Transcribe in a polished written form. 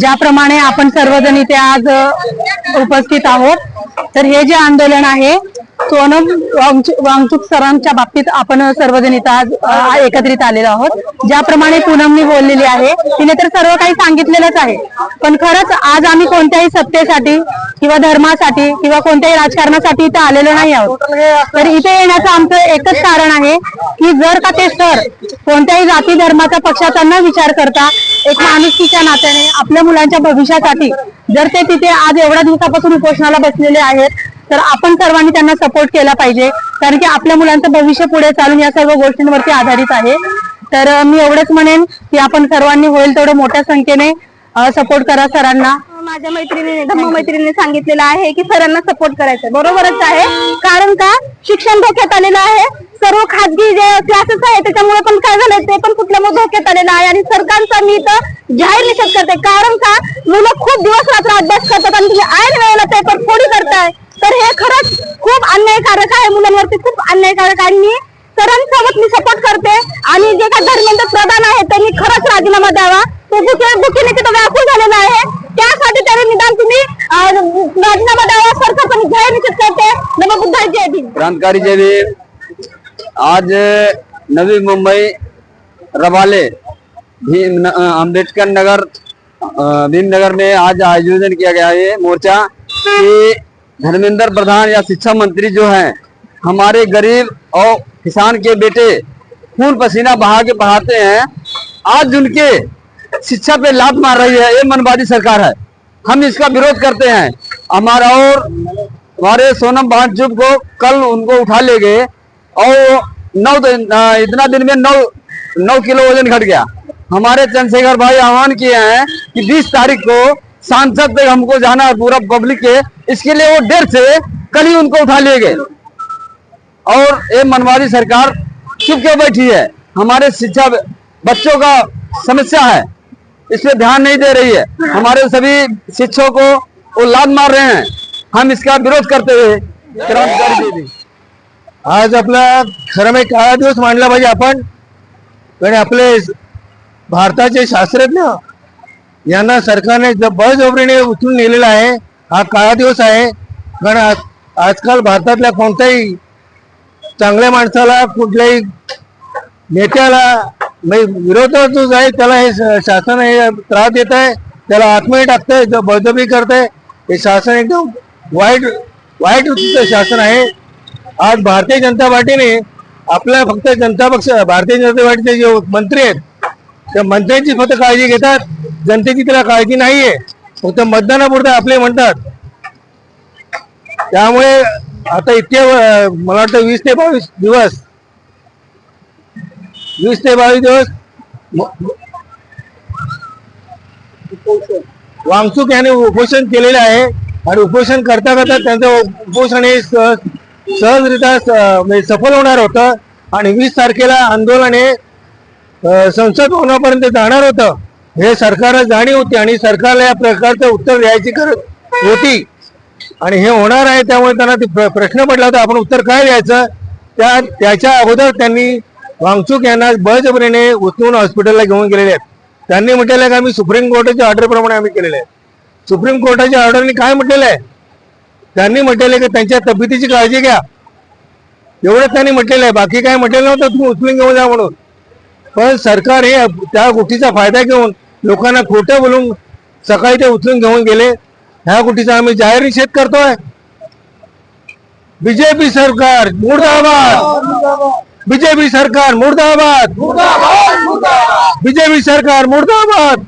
ज्याप्रमाणे आपण सर्वजण इथे आज उपस्थित आहोत, तर हे जे आंदोलन आहे सोनम वांगचुक सरांच्या बाबतीत आपण सर्वजण इथे आज एकत्रित आलेलो आहोत। ज्याप्रमाणे पूनमनी बोललेली आहे, तिने तर सर्व काही सांगितलेलंच आहे, पण खरंच आज आम्ही कोणत्याही सत्तेसाठी किंवा धर्मासाठी किंवा कोणत्याही राजकारणासाठी इथे आलेलो नाही आहोत। तर इथे येण्याचं आमचं एकच कारण आहे की जर का ते सर कोणत्याही जाती धर्माचा पक्षाचा न विचार करता एक माणुसकीच्या नात्याने आपल्या मुलांच्या भविष्यासाठी जर ते तिथे आज एवढ्या दिवसापासून उपोषणाला बसलेले आहेत, तर आपण सर्वांनी त्यांना सपोर्ट केला पाहिजे, कारण की आपल्या मुलांचं भविष्य पुढे चालून या सर्व गोष्टींवरती आधारित आहे। तर मी एवढंच म्हणेन की आपण सर्वांनी होईल तेवढं मोठ्या संख्येने सपोर्ट करा सरांना। माझ्या मैत्रिणीने धम्ममैत्रिणीने सांगितलेलं आहे की सरांना सपोर्ट करायचं, बरोबरच आहे, कारण का शिक्षण धोक्यात आलेलं आहे। सर्व खाजगी जे क्लासेस आहे त्याच्यामुळे पण काय झालंय ते पण कुठल्यामुळे धोक्यात आलेलं आहे आणि सरकारचा मी तर जाहीर निषेध करते, कारण का मुलं खूप दिवस रात्र अभ्यास करतात आणि तुम्ही ऐन वेळेला पेपर फोडी करताय, तर हे खरंच खूप अन्यायकारक आहे, मुलांवरती खूप अन्यायकारक आहे। मी सरांसोबत मी सपोर्ट करते आणि जे काही धर्मेंद्र प्रधान आहे त्यांनी खरंच राजीनामा द्यावा, तो भुकीने तिथं व्याकुळ झालेला आहे, त्यासाठी त्याने निदान तुम्ही राजीनामा द्यावा, सरकार पण जाहीर निषेध करते। नमो बुद्धाय जय भीम। क्रांतिकारी जय भीम। आज नवी मुंबई रबाले अम्बेडकर नगर भीमनगर में आज आयोजन किया गया है मोर्चा कि धर्मेंद्र प्रधान या शिक्षा मंत्री जो हैं हमारे गरीब और किसान के बेटे खून पसीना बहा के पढ़ाते हैं, आज उनके शिक्षा पे लात मार रही है, ये मनवादी सरकार है। हम इसका विरोध करते हैं। हमारे सोनम वांगचुक को कल उनको उठा ले गए और इतना दिन में 9 किलो वजन घट गया। हमारे चंद्रशेखर भाई आह्वान किए हैं कि 20 तारीख को सांसद तक हमको जाना है पूरा पब्लिक के, इसके लिए वो देर से कल ही उनको उठा लिए गए और ये मनवादी सरकार चुप क्यों बैठी है? हमारे शिक्षा बच्चों का समस्या है, इसमें ध्यान नहीं दे रही है। हमारे सभी शिक्षकों को वो लात मार रहे हैं, हम इसका विरोध करते हुए क्रांतिकारी जय। आज आपला खरं म्हणजे काळा दिवस मानला पाहिजे आपण, कारण आपले भारताचे शास्त्रज्ञ यांना सरकारने बळजबरीने उचलून नेलेला आहे। हा काळा दिवस आहे, कारण आजकाल भारतातल्या कोणत्याही चांगल्या माणसाला कुठल्याही नेत्याला विरोधात जो आहे त्याला हे शासन हे त्रास देत आहे, त्याला आत्महत्या टाकतंय, बळजबरी करतंय। हे शासन एकदम वाईट शासन आहे। आज भारतीय जनता पार्टीने आपल्या फक्त जनता पक्ष भारतीय जनता पार्टीचे जे मंत्री आहेत त्या मंत्र्यांची फक्त काळजी घेतात, जनतेची त्याला काळजी नाहीये, फक्त मतदानापुरते आपले म्हणतात। त्यामुळे आता इतके मला वाटतं 20 ते 22 दिवस वांगचुक यांनी उपोषण केलेले आहे आणि उपोषण करता करता त्यांचं उपोषण हे सहजरित्या सफल होणार होतं आणि 20 तारखेला आंदोलन हे संसद भवनापर्यंत जाणार होतं। हे सरकारला जाणीव होती आणि सरकारला या प्रकारचं उत्तर द्यायची गरज होती आणि हे होणार आहे, त्यामुळे त्यांना प्रश्न पडला होता आपण उत्तर काय द्यायचं। त्याच्या अगोदर त्यांनी वांगचुक यांना बळजबरीने उचलून हॉस्पिटलला घेऊन गेलेले आहेत। त्यांनी म्हटलेलं आहे की आम्ही सुप्रीम कोर्टाच्या ऑर्डरप्रमाणे आम्ही केलेलं आहे। सुप्रीम कोर्टाच्या ऑर्डरने काय म्हटलेलं आहे? त्यांनी म्हटलेलं आहे की त्यांच्या तब्येतीची काळजी घ्या, एवढंच त्यांनी म्हटलेलं आहे, बाकी काय म्हटलेलं नव्हतं तुम्ही उचलून घेऊन जा म्हणून। पण सरकार हे त्या गोष्टीचा फायदा घेऊन लोकांना खोटं बोलून सकाळी ते उचलून घेऊन गेले। ह्या गोष्टीचा आम्ही जाहीर निषेध करतोय। बीजेपी सरकार मुर्दाबाद, बीजेपी सरकार मुर्दाबाद, बीजेपी सरकार मुर्दाबाद।